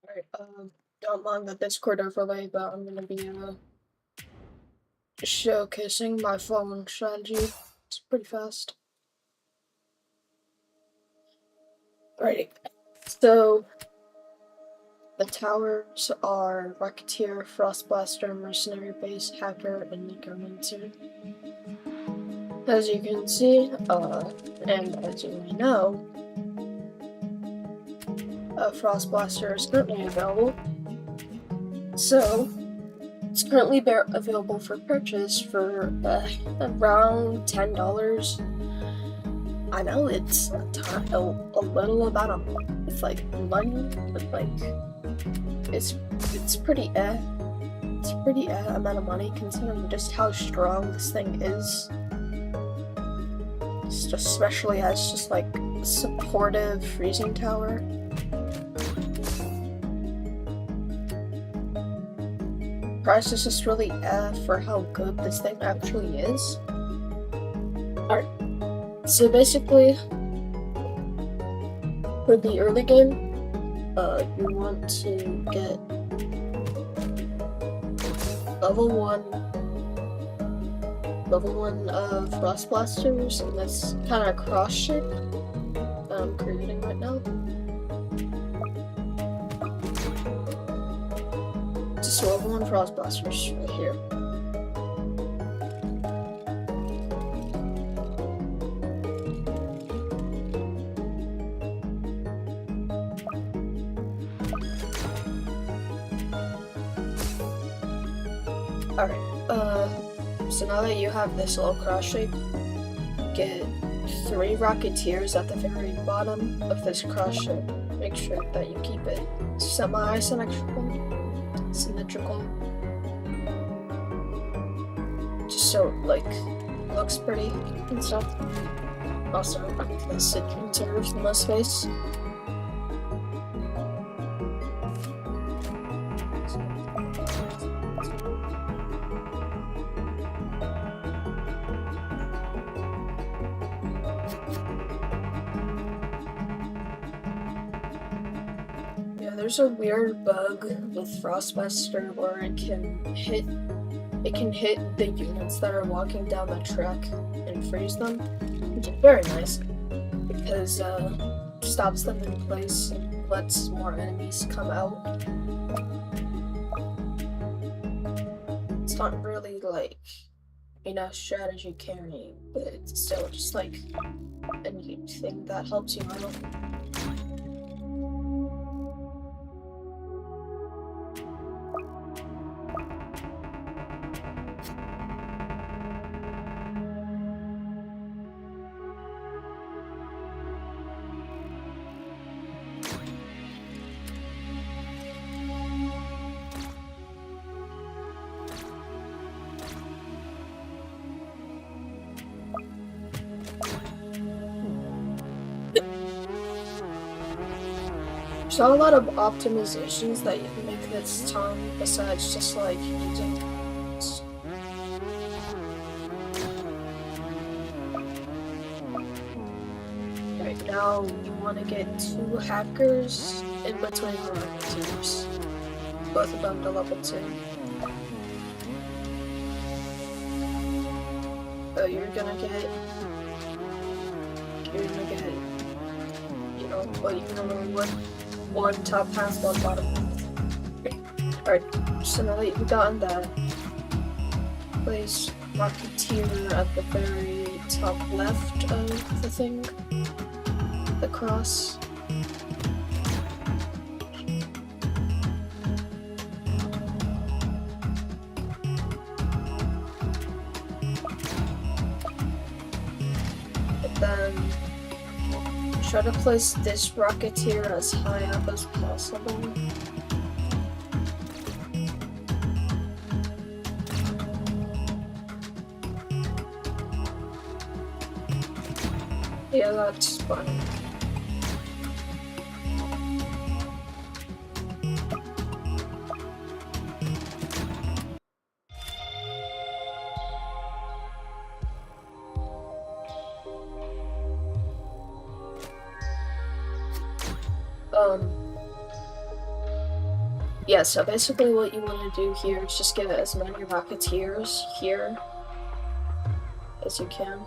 Alright, don't mind the Discord overlay, but I'm gonna be showcasing my phone strategy. It's pretty fast. Alrighty, so the towers are Rocketeer, Frostblaster, Mercenary Base, Hacker, and Necromancer. As you can see, and as you may know, Frostblaster is currently available. So, it's currently available for purchase for around $10. I know it's a little about a money, but it's pretty It's a pretty amount of money considering just how strong this thing is. Especially as just like a supportive freezing tower. Price is just really for how good this thing actually is. Alright, so basically, for the early game, you want to get level 1 Frost Blasters, and that's kind of cross shape that I'm creating right now. Just level 1 Frost Blasters right here. Alright, so now that you have this little cross shape, get 3 Rocketeers at the very bottom of this cross shape. Make sure that you keep it semi-symmetrical. Just so it, looks pretty and stuff. Also, because it conserves the most space. There's a weird bug with Frostbuster where it can hit the units that are walking down the track and freeze them, which is very nice because stops them in place and lets more enemies come out. It's not really strategy carrying, but it's still just a neat thing that helps you out. There's not a lot of optimizations that you can make this time besides just using Right now you want to get 2 hackers in between the Rocketeers, both of them to level 2. So you're gonna get you can only one top half, one bottom half. Alright, so now that you've gotten that, place Rocketeer at the very top left of the thing, the cross. And then try to place this Rocketeer as high up as possible. Yeah, that's fine. yeah, so basically what you want to do here is just get as many Rocketeers here as you can.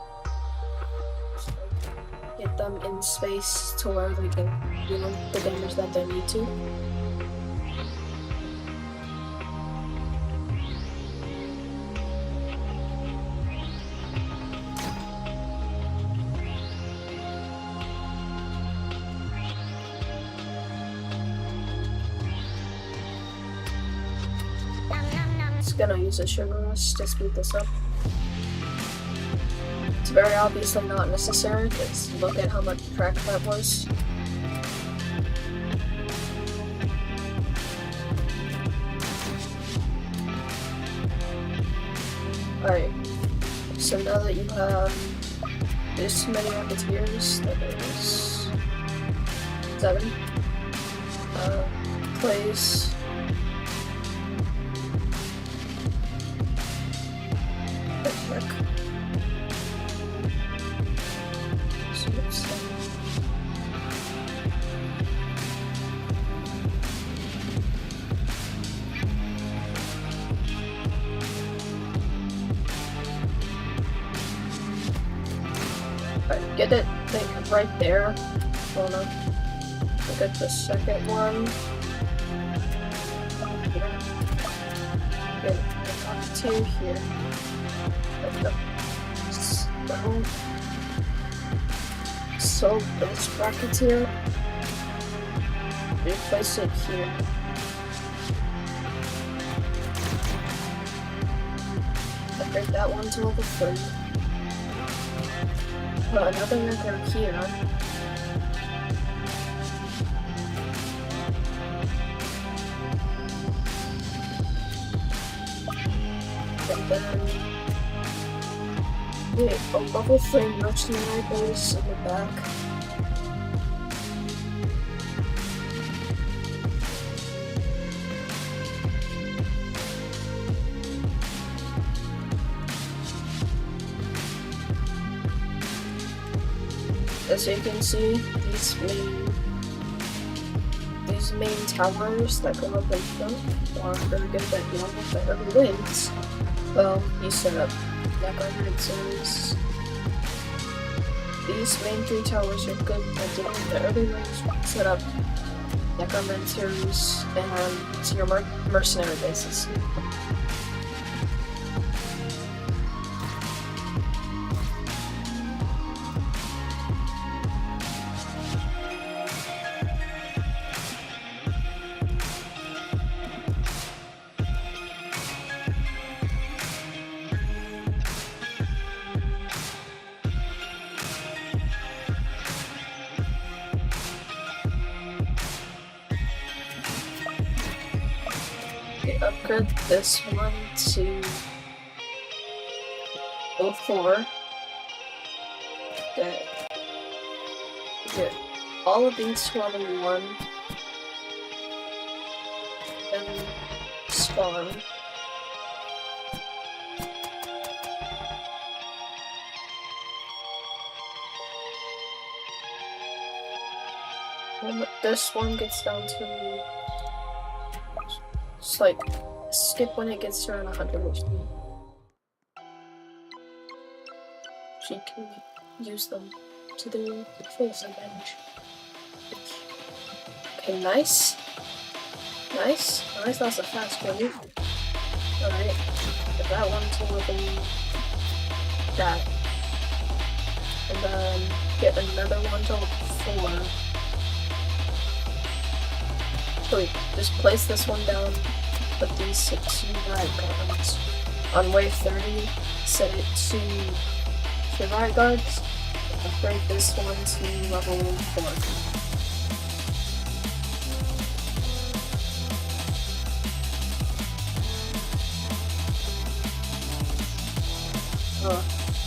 Get them in space to where they can do the damage that they need to. Just gonna use a Sugar Rush to speed this up. It's very obviously not necessary, because look at how much track that was. Alright, so now that you have this many Rocketeers, that is 7, place get it like right there. Hold on. Look at the second one. Get two here. So this Rocketeer, replace it here. Upgrade that one to level 3. Put another record here. And then a level 3 mercenary base in the back. As you can see, these main towers that go up in front are very good at dealing with the early winds. Well, you set up necromancers. These main 3 towers are good at dealing with the early winds. Set up necromancers and your mercenary bases. Upgrade this one to level 4. Okay. Get all of these to level 1. Then spawn. When this one gets down to just like skip when it gets to around 100 HP. So you can use them to do full damage. Okay, nice. Nice. Nice, that's a fast kill. Alright. Get that one to level that. And then get another one to level 4. So we just place this one down. Put these 6 riot guards. On wave 30, set it to riot guards. Upgrade this one to level 4.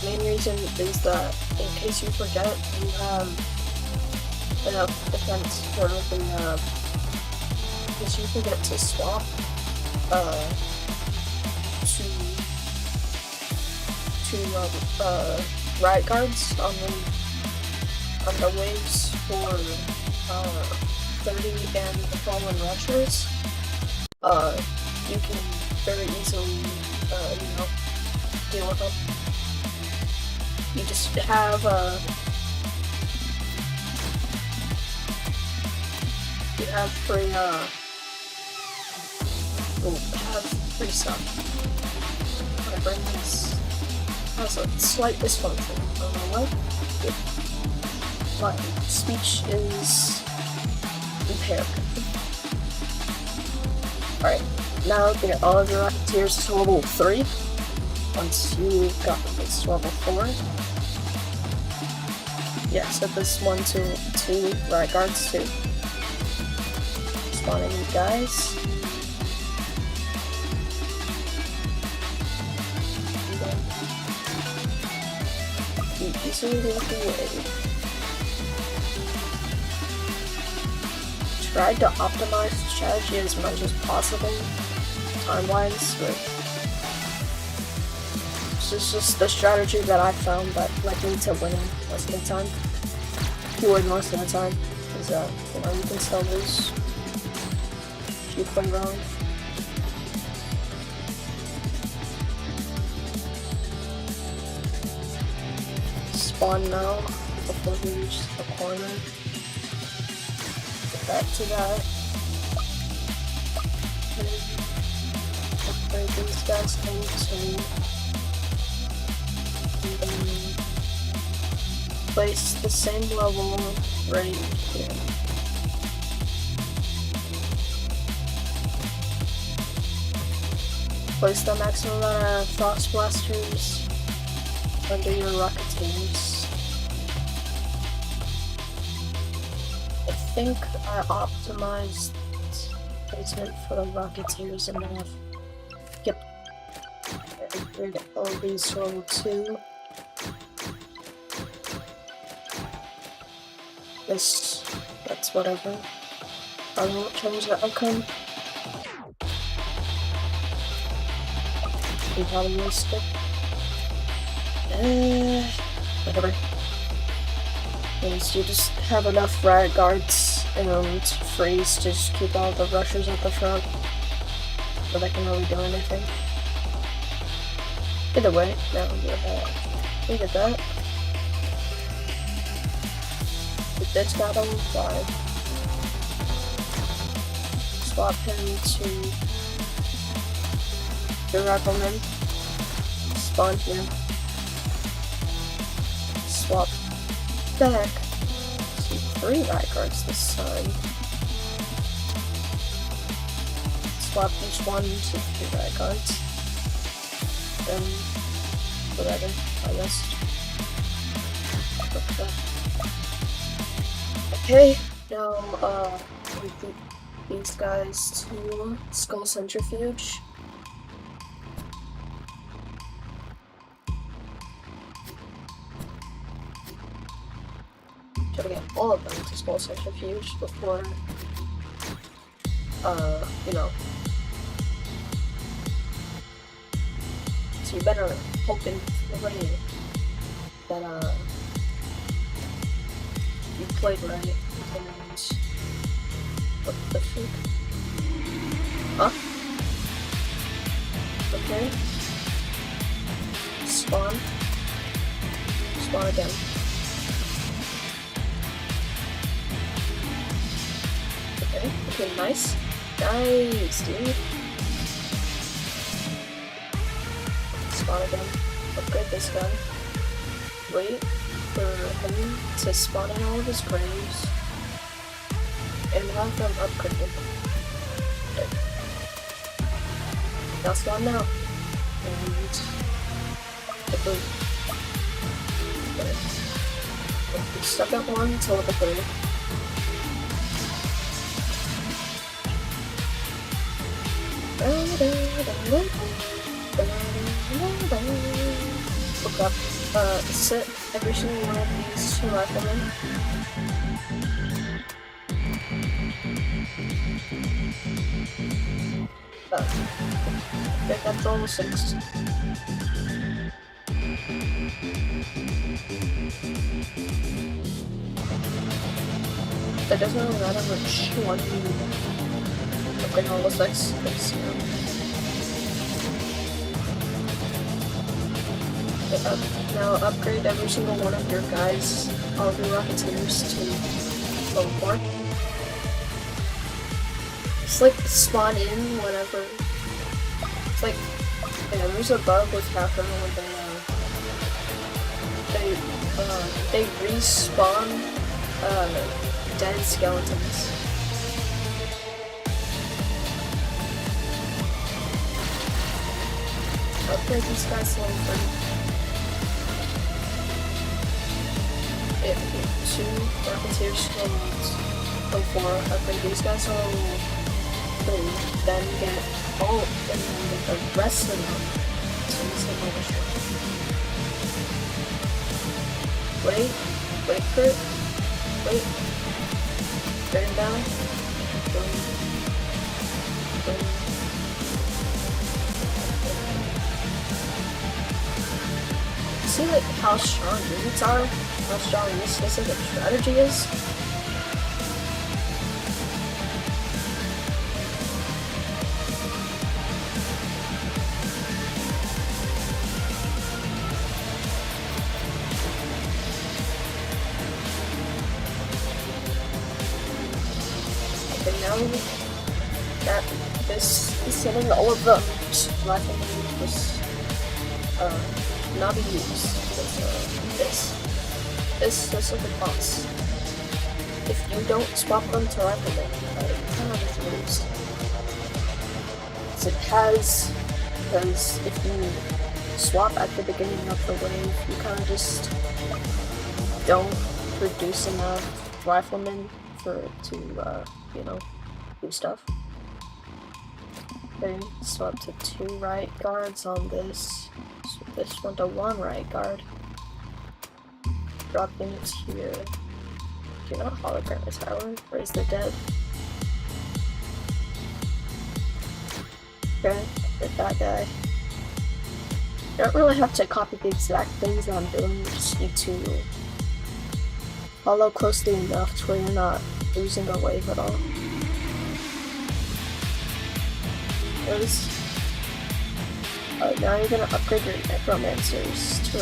Main reason is that in case you forget, you have enough defense for the because you forget to swap to riot guards on the waves for 30 and the fallen rushers. you can very easily, deal with them. You just have, free stuff. Whatever, this has a slight dysfunction. I don't know what. My speech is impaired. Alright, now get all of your Rocketeers to level 3. Once you've got this to level 4. Yeah, set this one to 2 Riot Guards too. Spawning you guys. You easily walk away. Try to optimize the strategy as much as possible, time-wise, but this is just the strategy that I found that led me to winning most of the time. Keyword most of the time is that, you can still lose if you play wrong. Spawn now before we reach the corner. Back to that. Upgrade these guys into. And then place the same level right here. Place the maximum amount of Frost Blasters under your Rocketeers. I think I optimized placement for the Rocketeers and then I've upgrade all these to level 2. That's whatever. I won't change the outcome. You probably missed it. Whatever. Means you just have enough Riot Guards and freeze to just keep all the rushers at the front, but they can really do anything. Either way, now we did that. With this guy on 5. Swap him to the Rifleman. Spawn here. Swap back to 3 Riot Guards this time. Swap each one to 3 Riot Guards. Then whatever, I guess. Okay, now we put these guys to Skull Centrifuge. Try to get all of them to Skull Centrifuge before, So you better hope and pray that, you played right, and what the freak? Huh? Okay. Spawn. Spawn again. Okay, nice. Nice, dude. Spawn again. Upgrade this guy. Wait for him to spawn in all of his graves and have them upgraded. Okay. Now spawn now. And level 3. Okay. Stuck at 1 until level 3. Look up. Set every single one of these to Riflemen. Okay, that's level 6. That doesn't really matter which one you upgrade all those specs, because, now upgrade every single one of your guys, all of your Rocketeers, to level 4. Just like spawn in whenever. It's like, yeah, there's a bug with Hacker when they respawn dead skeletons. Upgrade these guys to level 3. 2 Rocketeers to level 4. Upgrade these guys to level 3. Then get all, and then get the rest of them to level 4. Wait for it. Wait. Burn down. Boom. Boom. See like how strong units are? How strong this specific strategy is? Now that this is setting all of the riflemen was not be used because this specific boss. If you don't swap them to riflemen, you cannot lose. It has, because if you swap at the beginning of the wave, you kind of just don't produce enough riflemen for it to you know, do stuff. Then swap to 2 right guards on this. Swap this one to 1 right guard. Drop units here. Do not hologram the tower. Raise the dead. Okay, get that guy. You don't really have to copy the exact things that I'm doing. You just need to follow closely enough to where you're not losing a wave at all. Now you're gonna upgrade your Necromancers to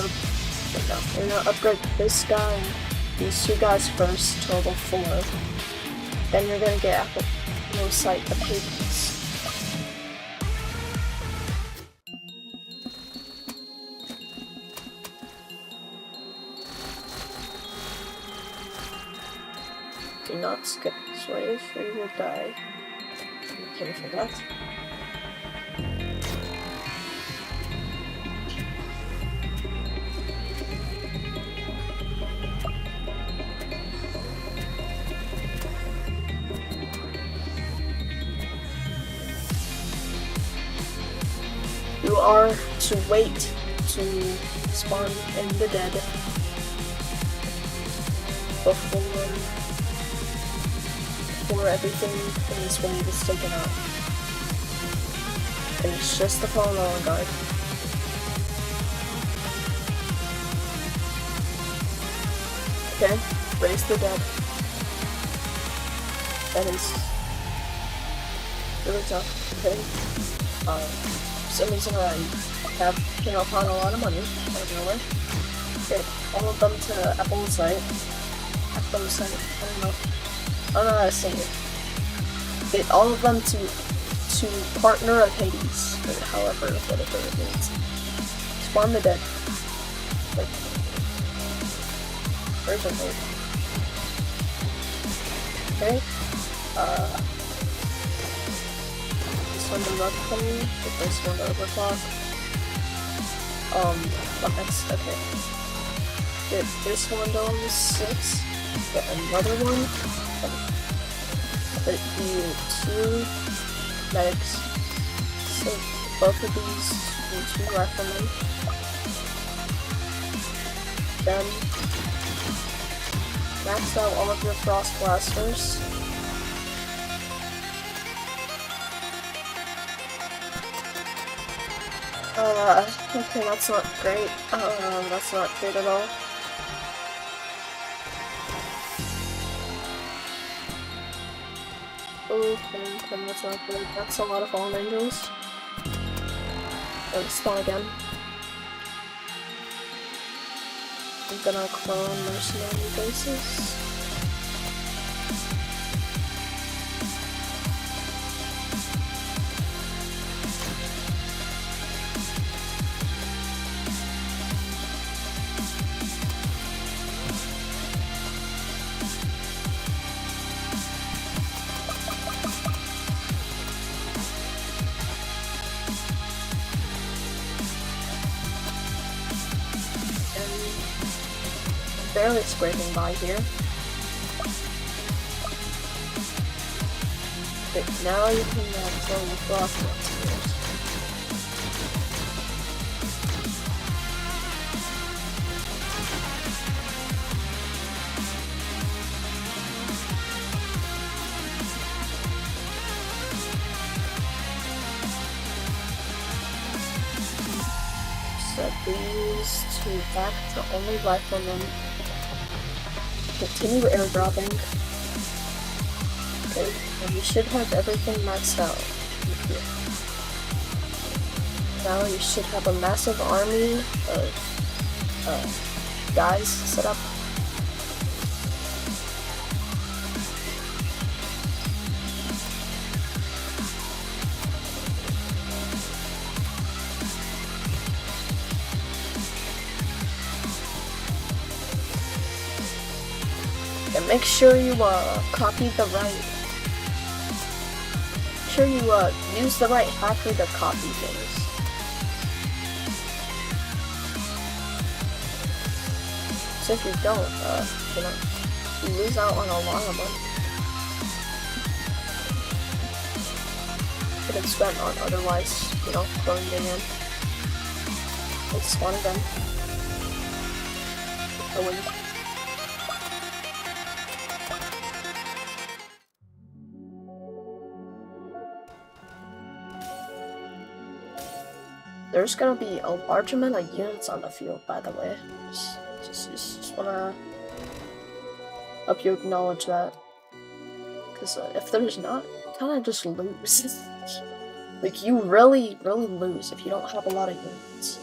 no, you're gonna upgrade this guy and these 2 guys first to level 4. Then you're gonna get Apple Sight of Hades. Do not skip this wave or you will die. Okay for that. You are to wait to spawn in the dead before everything in this wave is taken out. And it's just the fallen guard. Okay, raise the dead. That is really tough. Okay. For some reason I have came upon a lot of money. I don't know where. Get all of them to Apple Sight. Apple Sight. I don't know how to say it. Get all of them to partner of Hades, or however, whatever it means. Spawn the dead. Like, urgently. Okay. This one to Rock Clean, get this one to Overclock. Buckets, okay. Get this one to level 6. Get another one. Put you 2 medics. So both of these and 2 riflemen. Then max out all of your frost blasters. Okay, that's not great. That's not great at all. Okay, that's not good. That's a lot of fallen angels. Oh, spawn again. I'm gonna clone mercenary bases. Barely scraping by here. But now you can tell the frost monsters. Set these to back to only riflemen. Continue airdropping. Okay, and you should have everything maxed out here. Now you should have a massive army of guys set up. And make sure you copy the right. Make sure you use the right hacker to copy things. So if you don't, you lose out on a lot of money. Could have spent on otherwise, cloning it in. Let's spawn again. Oh wait. There's gonna be a large amount of units on the field, by the way. Just wanna hope you acknowledge that. Because if there's not, you kinda just lose. Like, you really lose if you don't have a lot of units.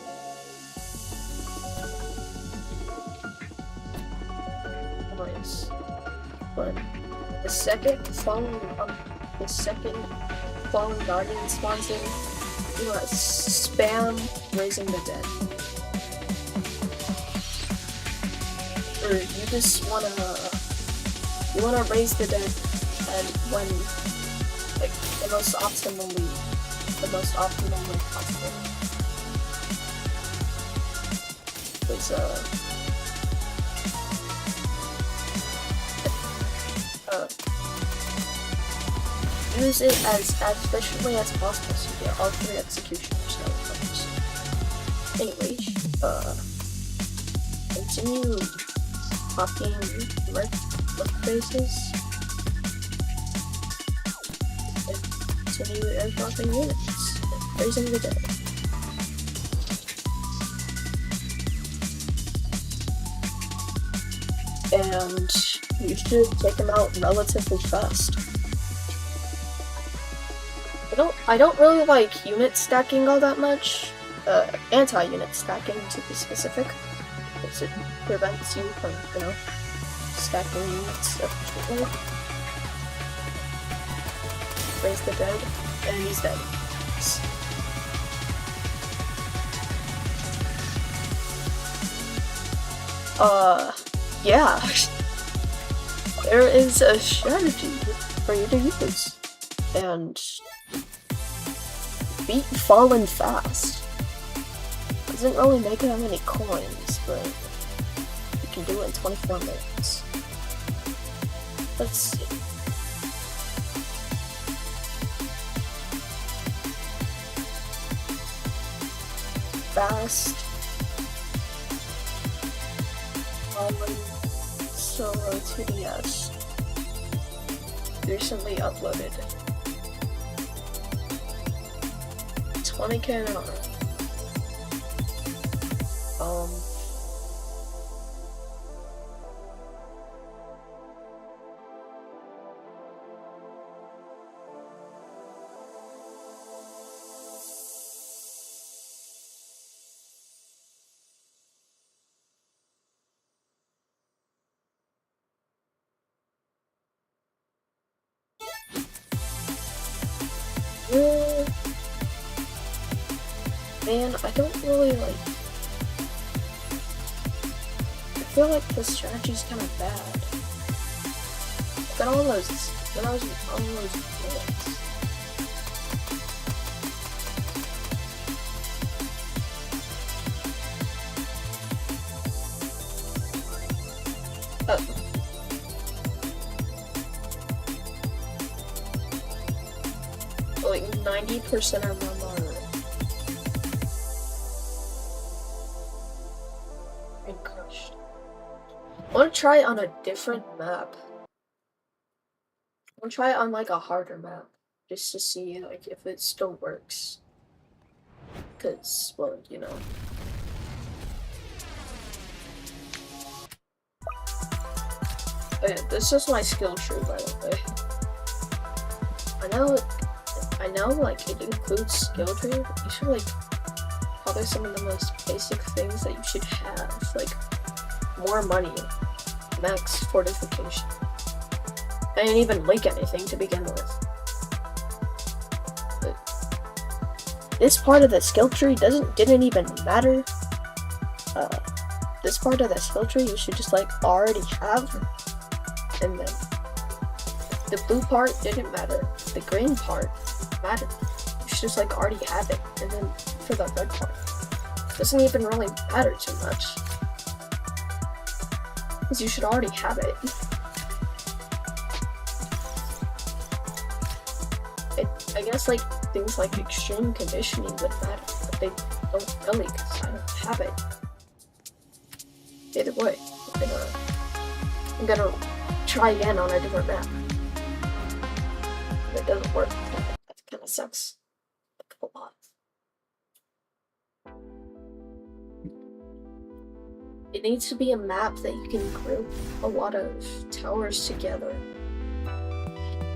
Anyways, but the second fallen guardian spawns in, you wanna spam raising the dead. Or you just wanna raise the dead, and when the most optimal way possible. Because use it as efficiently as possible so you get all 3 executioners now. Anyway, continue copying left bases and continue airdropping units, raising the dead. And you should take them out relatively fast. I don't really like unit stacking all that much. Anti-unit stacking to be specific, because it prevents you from, stacking units efficiently. Raise the dead, and he's dead. Yeah. There is a strategy for you to use. And beat Fallen fast. Doesn't really make that many coins, but you can do it in 24 minutes. Let's see. Fast. Fallen Solo 2DS. Recently uploaded. 20k an hour. Man, I don't really like. I feel like this strategy's kind of bad. Look at all those bullets. Like 90% of them are crushed. I want to try on a different map. I want to try it on like a harder map, just to see like if it still works. Cause, well, you know. Oh yeah, this is my skill tree, by the way. I know, like, it includes skill tree, but these are, like, probably some of the most basic things that you should have. Like, more money, max fortification. I didn't even link anything to begin with. But this part of the skill tree didn't even matter. This part of the skill tree you should just, like, already have. And then the blue part didn't matter. The green part mattered. You should just like already have it. And then for the red part, it doesn't even really matter too much. Because you should already have it. I guess like things like extreme conditioning would matter, but they don't really because I don't have it. Either way, I'm gonna try again on a different map. If it doesn't work, that kind of sucks a lot. It needs to be a map that you can group a lot of towers together.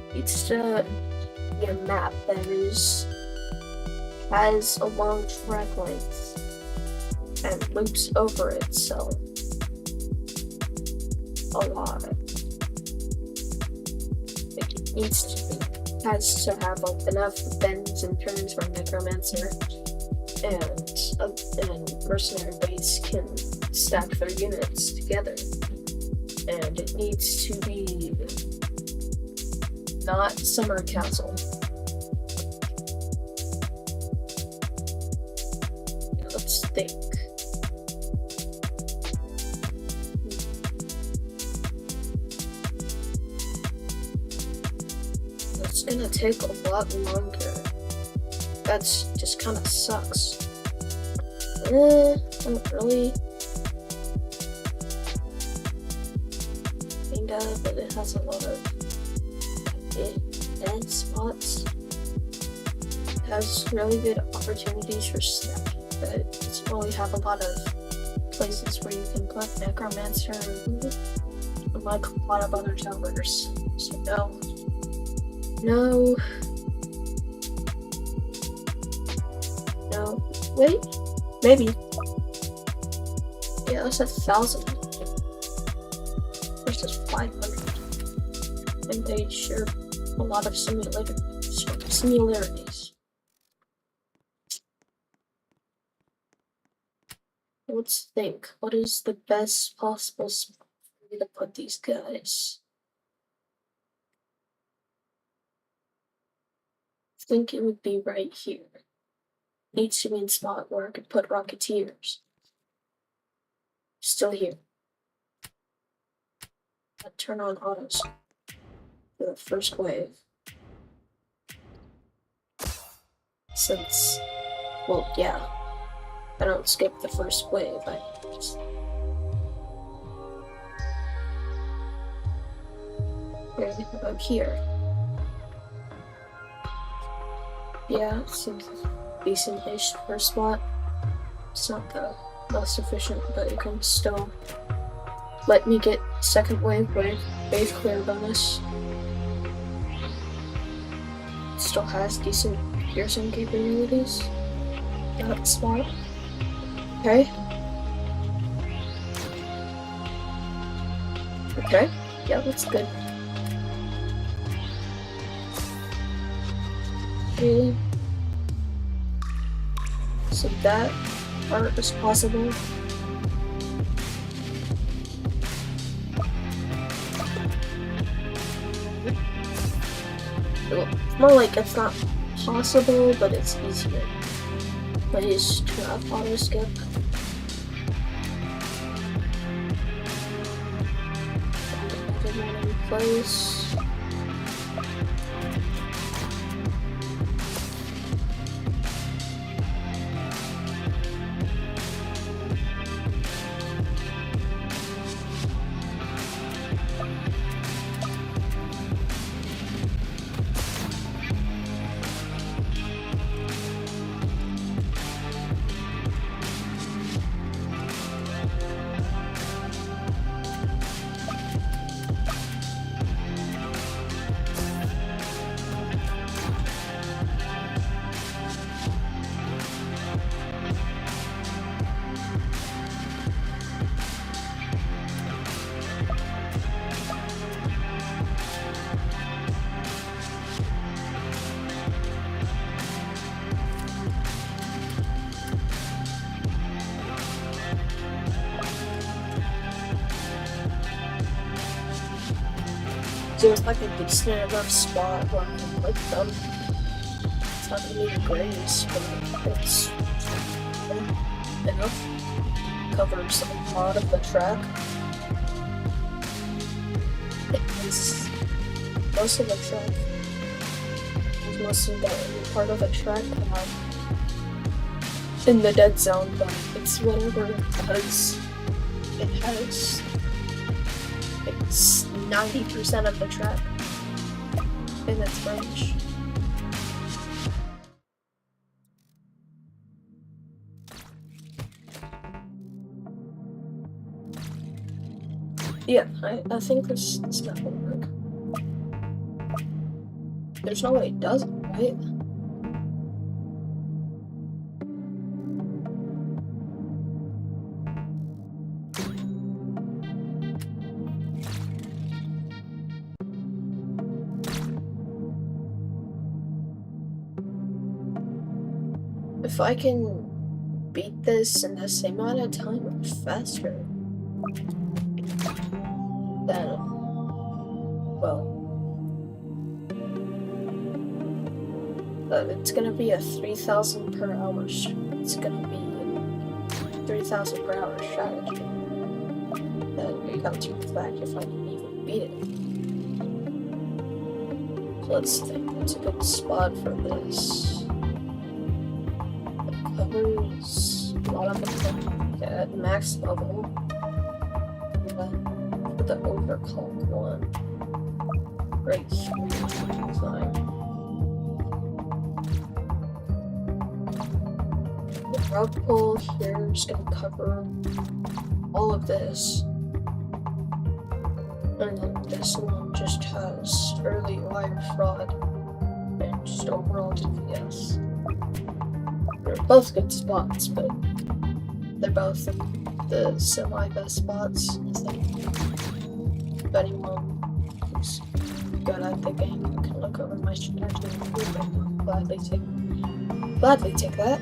It needs to be a map that has a long track length and loops over itself a lot. Has to have enough bends and turns for Necromancer, and Mercenary Base can stack their units together. And it needs to be not Summer Castle. Let's think. It's gonna take a lot longer. That's just kind of sucks. Not really. Kinda, but it has a lot of dead spots. It has really good opportunities for stacking, but it doesn't really have a lot of places where you can put Necromancer and like a lot of other towers. So no. Wait, maybe. Yeah, that's 1,000 versus 500. And they share a lot of similarities. Let's think. What is the best possible spot for me to put these guys? I think it would be right here. Needs to be in a spot where I could put Rocketeers. Still here. I'll turn on autos for the first wave. Since, well, yeah, I don't skip the first wave, I just... About here. Yeah, it seems decent-ish first spot. It's not the most efficient, but it can still let me get second wave clear bonus. It still has decent piercing capabilities. That spot. Okay. Okay. Yeah, that's good. really. So that part is possible. It's more like it's not possible, but it's easier. Ways to have auto skip. In place. So it's like a decent enough spot where I can put them. It's not gonna be the greatest, but it's enough. Covers a lot of the track. It's most of the track. Most of the part of the track in the dead zone, but it's whatever because it has. It's 90% of the track in its range. Yeah, I think this stuff will work. There's no way it doesn't, right? If I can beat this in the same amount of time or faster, then, well, it's gonna be a 3,000 per hour. It's gonna be 3,000 per hour strategy. Then comes to the fact if I can even beat it. So let's think. It's a good spot for this. Covers a lot of them at max level. Put the overclock one right here. Fine. The rug pull here is going to cover all of this. And then this one just has early wire fraud and just overall DPS. They're both good spots, but they're both the semi-best spots. I think if anyone who's good at the game can look over my strategy and improve it, I'll gladly take that.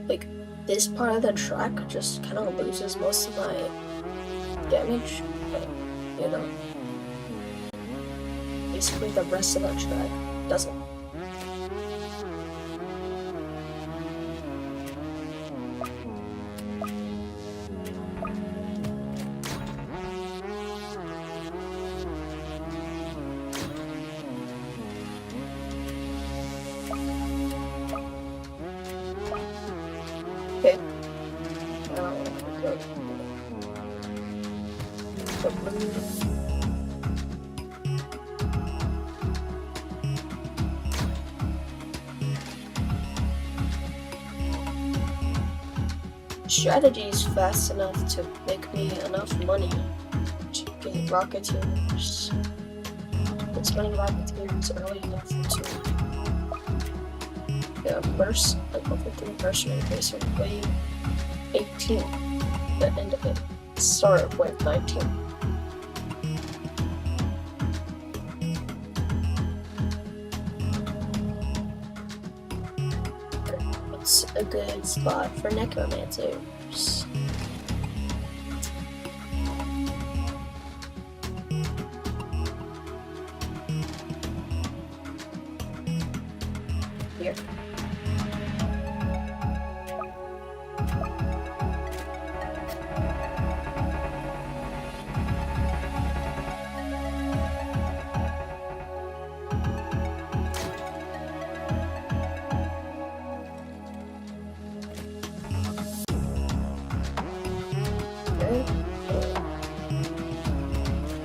Like, this part of the track just kind of loses most of my damage, but, you know, basically the rest of the track doesn't. strategies fast enough to make me enough money to get Rocketeers. But spending Rocketeers early enough to get a level 3 mercenary base on wave 18. The end of it. Start of wave 19. What's a good spot for necromancers? Here.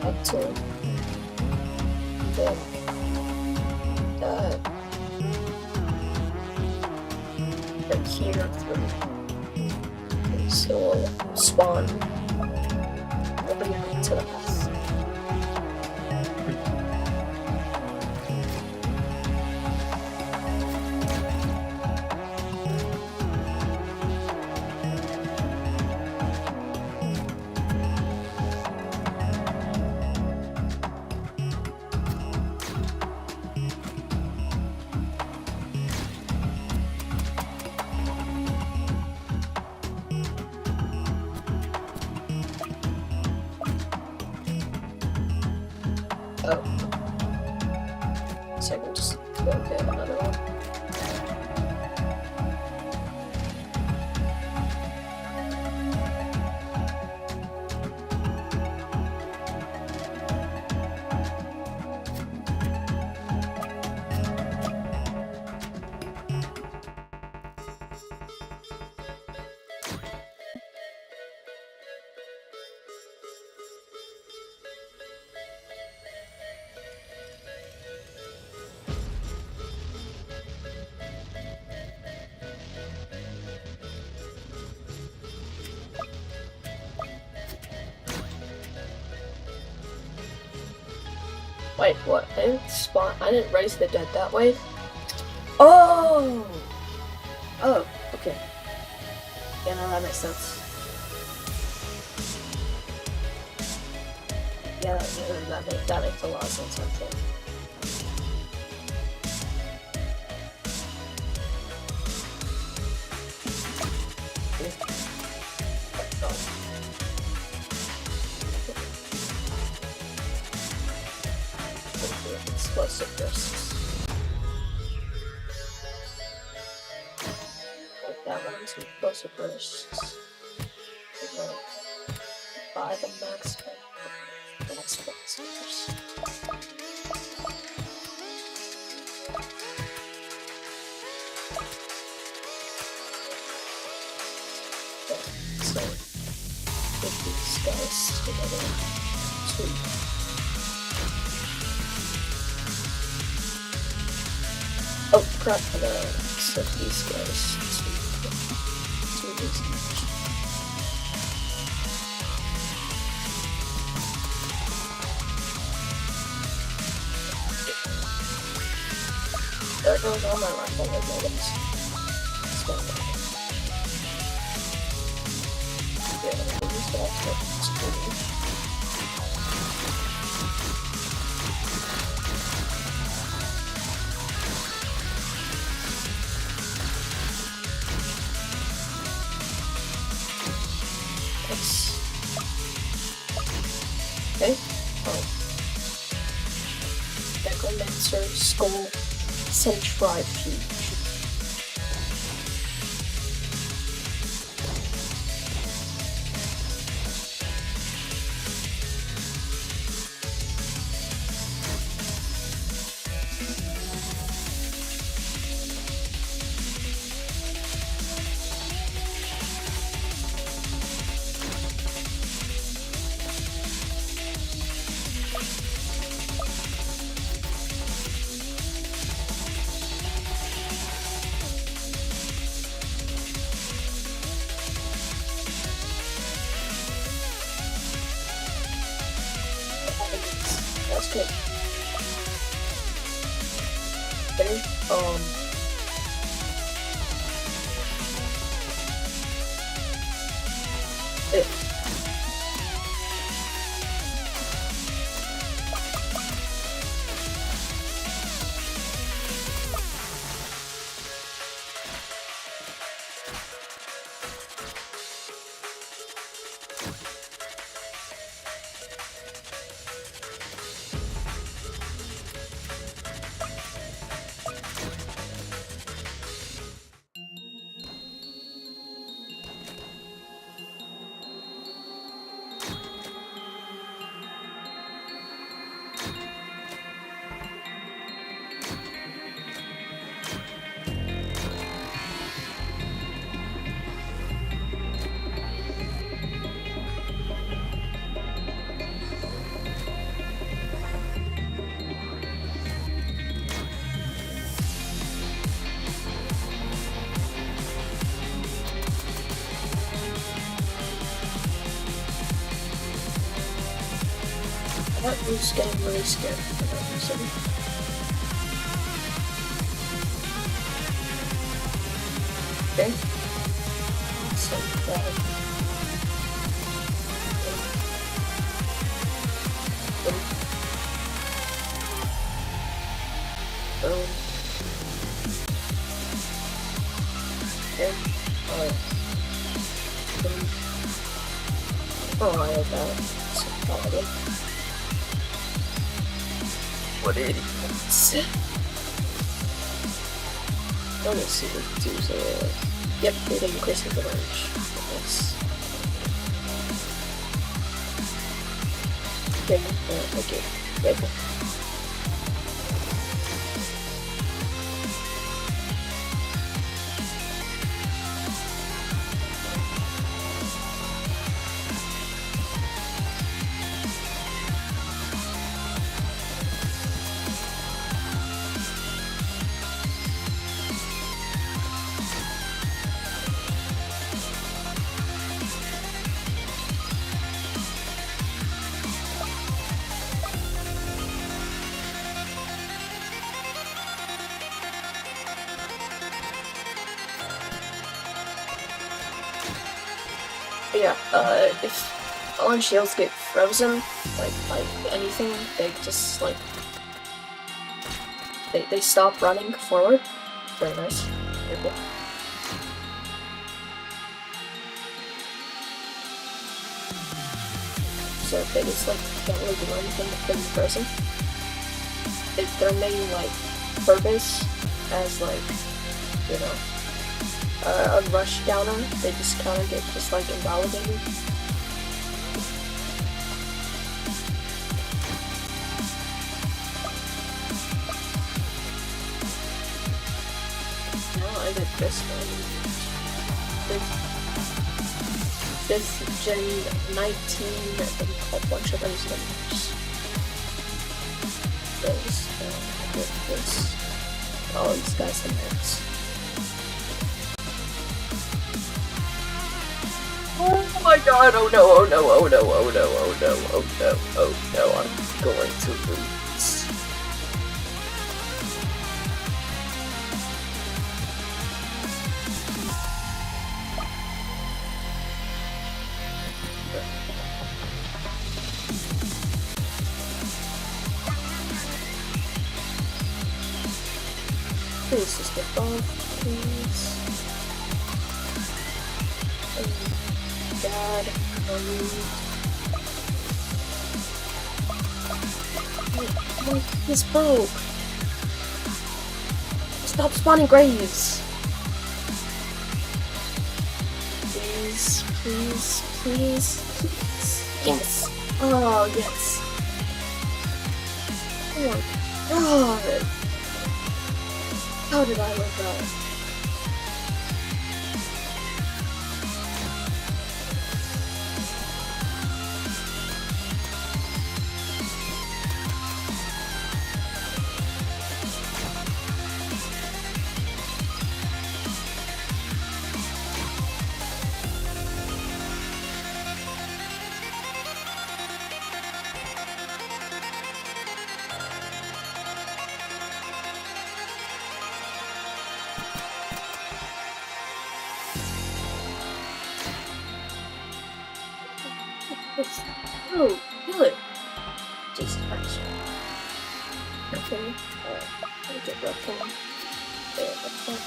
Up to the right here through, so we'll spawn over here to the left. Oh. So I can just go get another one. Wait, what? I didn't spawn. I didn't raise the dead that way. Oh! Oh, okay. Yeah, no, that makes sense. Yeah, that makes a lot of sense, actually. Explosive bursts. Like that one's explosive bursts. And then buy the max explosives. Okay, so put these guys together. Sweet. Oh crap, I'm gonna set these guys to these guys. There goes all my rifle items. Let's go. Yeah, these guys are cool. Okay. Oh. Necromancer Skull Centrifuge. Okay. Okay. That was getting really scared for that reason. Okay. So bad. Boom. Okay. Alright. Boom. Oh, I have that. So bad. What idiots. Let me see what to do. So, yep, they didn't increase the range. Yes. Okay, okay. Rifle. But yeah, if all shields get frozen, like by anything, they just like they stop running forward. Very nice. Very cool. So if they just like can't really do anything if they're frozen, their main like purpose as like, you know, a rush downer, they just kind of get just like invalidated. Now I get this one. This Gen 19 and a bunch of those numbers. This. All these guys in there. Oh my god, oh no, oh no, oh no, oh no, oh no, oh no, oh no, I'm going to lose. Please just get off, please. God, this broke. Stop spawning graves. Please, please, please, please. Yes. Oh, yes. Oh my god. How did I let that? It's, oh, kill it. Jesus Christ. Okay, let me get that phone. There, that's fine.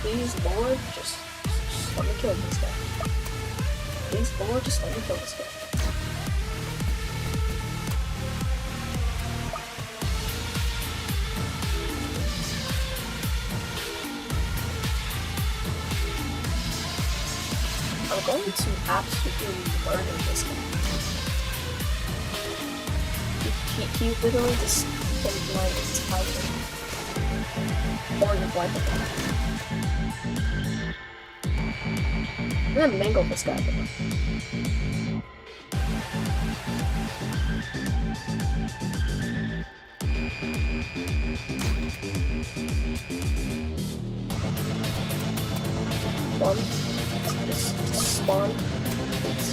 Please, Lord, just let me kill this guy. Please, Lord, just let me kill this guy. I'm going to absolutely murder this guy. He literally just can blind his tiger. Or the blind him. I'm gonna mangle this guy though. One. Just spawn. Please.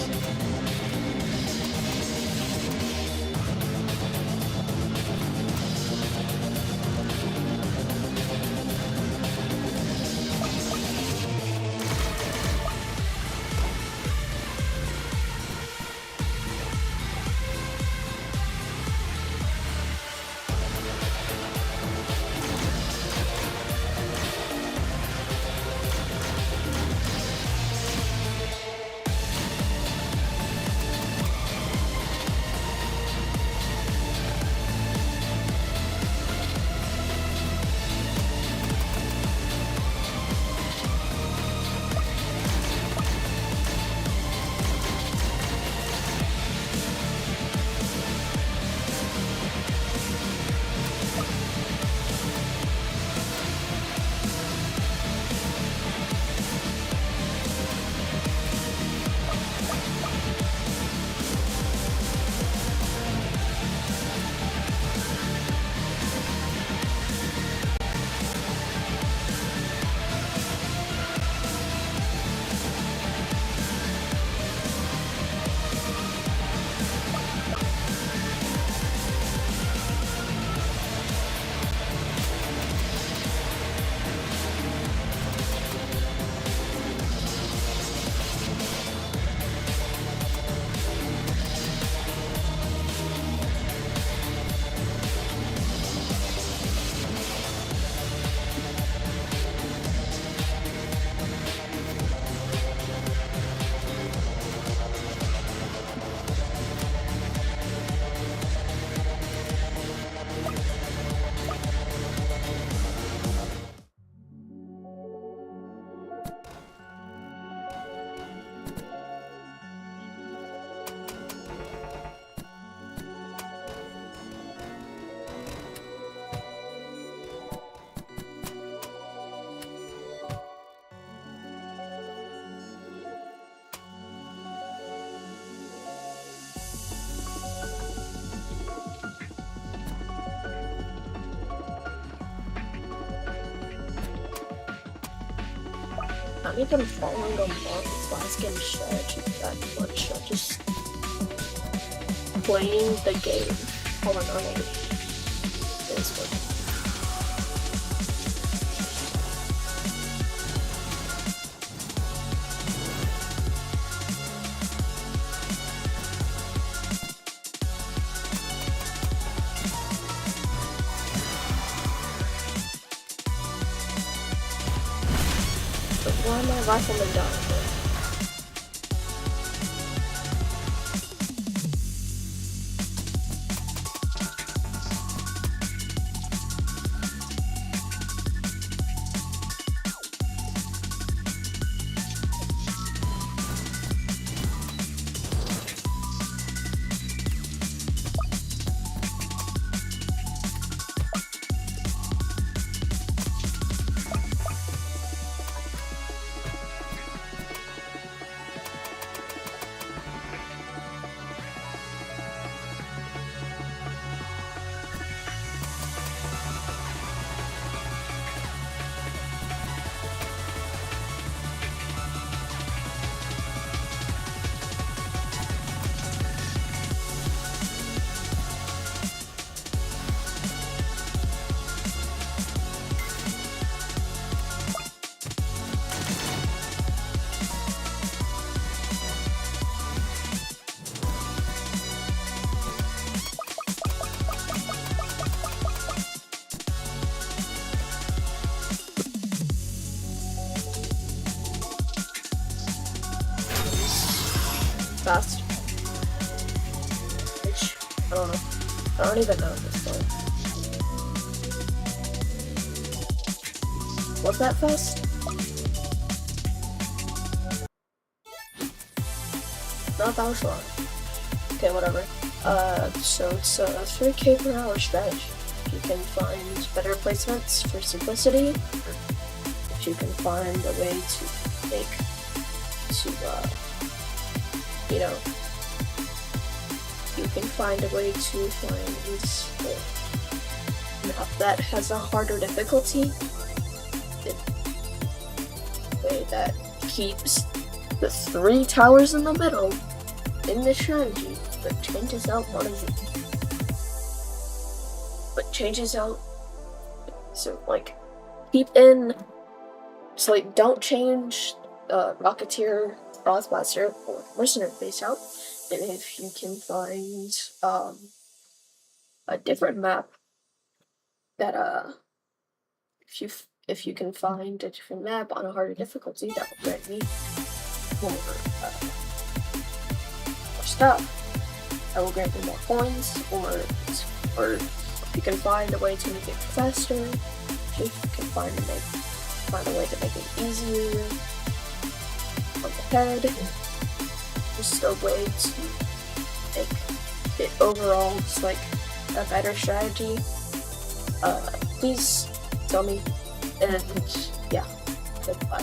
Not even following along this last game strategy that much. I'm just playing the game. Hold on, this one. Why am I rifleman down here? fast. Which, I don't know. I don't even know at this point. Was that fast? Not that was long. Okay, whatever. So it's a 3k per hour strategy. You can find better placements for simplicity. If you can find a way to make, you know, you can find a way to find a map that has a harder difficulty, a way that keeps the 3 towers in the middle in the strategy, but changes out one of them. So like, keep in, so like, don't change Rocketeer, Frostblaster, or Mercenary base out, and if you can find a different map that if you can find a different map on a harder difficulty, that will grant me more stuff. That will grant me more coins, or if you can find a way to make it faster, if you can find a way to make it easier on the head, just a way to make it overall just like a better strategy, please tell me, and yeah, goodbye.